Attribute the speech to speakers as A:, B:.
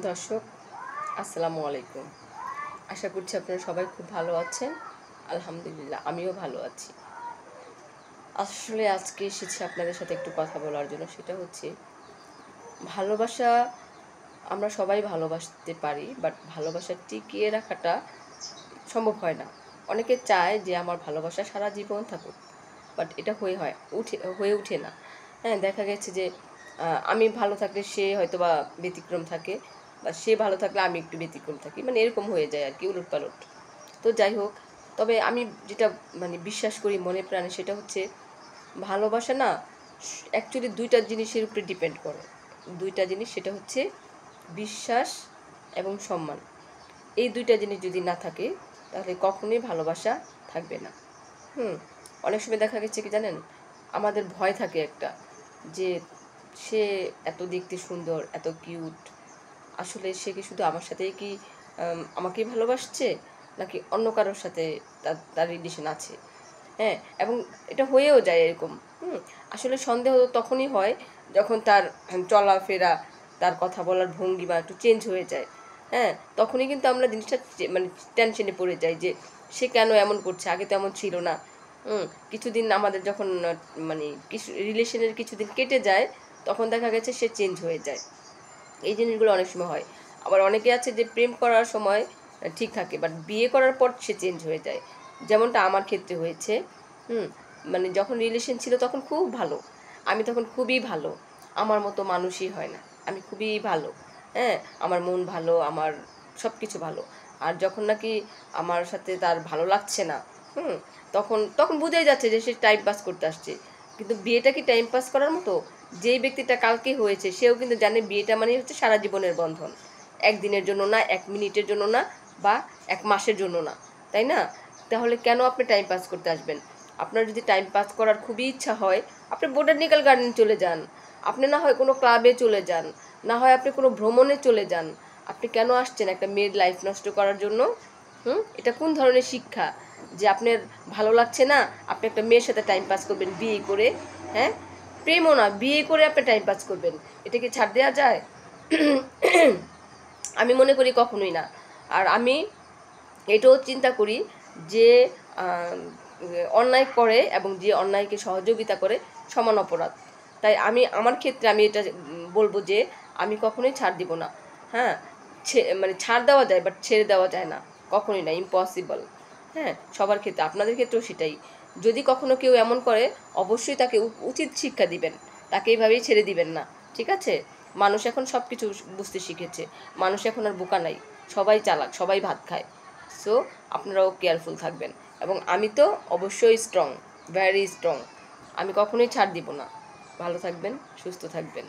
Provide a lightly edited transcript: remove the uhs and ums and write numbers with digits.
A: দর্শক, আসসালামু আলাইকুম। আশা করছি আপনারা সবাই খুব ভালো আছেন। আলহামদুলিল্লাহ, আমিও ভালো আছি। আসলে আজকে এসেছি আপনাদের সাথে একটু কথা বলার জন্য। সেটা হচ্ছে ভালোবাসা। আমরা সবাই ভালোবাসতে পারি, বাট ভালোবাসা টিকিয়ে রাখাটা সম্ভব হয় না। অনেকে চায় যে আমার ভালোবাসা সারা জীবন থাকুক, বাট এটা হয়ে ওঠে না। হ্যাঁ, দেখা গেছে যে আমি ভালো থাকলে সে হয়তো বা ব্যতিক্রম থাকে, বা সে ভালো থাকলে আমি একটু ব্যতিক্রম থাকি, মানে এরকম হয়ে যায় আর কি, উলটপালট। তো যাই হোক, তবে আমি যেটা মানে বিশ্বাস করি মনে প্রাণে, সেটা হচ্ছে ভালোবাসা না অ্যাকচুয়ালি দুইটা জিনিসের উপরে ডিপেন্ড করে। দুইটা জিনিস, সেটা হচ্ছে বিশ্বাস এবং সম্মান। এই দুইটা জিনিস যদি না থাকে, তাহলে কখনোই ভালোবাসা থাকবে না। হুম। অনেক সময় দেখা গেছে কি জানেন, আমাদের ভয় থাকে একটা, যে সে এত দেখতে সুন্দর, এত কিউট, আসলে সে কি শুধু আমার সাথেই কি আমাকেই ভালোবাসছে, নাকি অন্য কারোর সাথে তার রিলেশন আছে। হ্যাঁ, এবং এটা হয়েও যায় এরকম। আসলে সন্দেহ তখনই হয় যখন তার চলাফেরা, তার কথা বলার ভঙ্গিমা একটু চেঞ্জ হয়ে যায়। হ্যাঁ, তখনই কিন্তু আমরা জিনিসটা মানে টেনশনে পড়ে যাই যে সে কেন এমন করছে, আগে তো এমন ছিল না। কিছুদিন আমাদের যখন মানে কিছু রিলেশনের কিছুদিন কেটে যায়, তখন দেখা গেছে সে চেঞ্জ হয়ে যায়। এই জিনিসগুলো অনেক সময় হয়। আবার অনেকে আছে যে প্রেম করার সময় ঠিক থাকে, বাট বিয়ে করার পর সে চেঞ্জ হয়ে যায়। যেমনটা আমার ক্ষেত্রে হয়েছে। হুম। মানে যখন রিলেশন ছিল তখন খুব ভালো, আমি তখন খুবই ভালো, আমার মতো মানুষই হয় না, আমি খুবই ভালো। হ্যাঁ, আমার মন ভালো, আমার সব কিছু ভালো। আর যখন নাকি আমার সাথে তার ভালো লাগছে না, হুম, তখন তখন বোঝাই যাচ্ছে যে সে টাইম পাস করতে আসছে। কিন্তু বিয়েটা কি টাইম পাস করার মতো? যেই ব্যক্তিটা কালকে হয়েছে সেও কিন্তু জানে বিয়েটা মানে হচ্ছে সারা জীবনের বন্ধন। একদিনের জন্য না, 1 মিনিটের জন্য না, বা 1 মাসের জন্য না, তাই না? তাহলে কেন আপনি টাইম পাস করতে আসবেন? আপনার যদি টাইম পাস করার খুবই ইচ্ছা হয়, আপনি বোটানিক্যাল গার্ডেন চলে যান, আপনি না হয় কোনো ক্লাবে চলে যান, না হয় আপনি কোনো ভ্রমণে চলে যান। আপনি কেন আসছেন একটা মেয়ের লাইফ নষ্ট করার জন্য? এটা কোন ধরনের শিক্ষা? যে আপনার ভালো লাগছে না, আপনি একটা মেয়ের সাথে টাইম পাস করবেন বিয়ে করে? হ্যাঁ, প্রেমও না, বিয়ে করে আপনি টাইম পাস করবেন। এটা কি ছাড় দেওয়া যায়? আমি মনে করি কখনোই না। আর আমি এটাও চিন্তা করি যে আহ, অন্যায় করে এবং যে অন্যায়কে সহযোগিতা করে সমান অপরাধ। তাই আমি আমার ক্ষেত্রে আমি এটা বলবো যে আমি কখনোই ছাড় দিব না। হ্যাঁ, মানে ছাড় দেওয়া যায়, বাট ছেড়ে দেওয়া যায় না, কখনোই না, ইম্পসিবল। হ্যাঁ, সবার ক্ষেত্রে, আপনাদের ক্ষেত্রেও সেটাই। যদি কখনো কেউ এমন করে, অবশ্যই তাকে উচিত শিক্ষা দিবেন, তাকে এইভাবেই ছেড়ে দিবেন না। ঠিক আছে? মানুষ এখন সব কিছু বুঝতে শিখেছে, মানুষ এখন আর বোকা নাই, সবাই চালাক, সবাই ভাত খায়। সো আপনারাও কেয়ারফুল থাকবেন। এবং আমি তো অবশ্যই স্ট্রং, ভ্যারি স্ট্রং। আমি কখনোই ছাড় দিব না। ভালো থাকবেন, সুস্থ থাকবেন।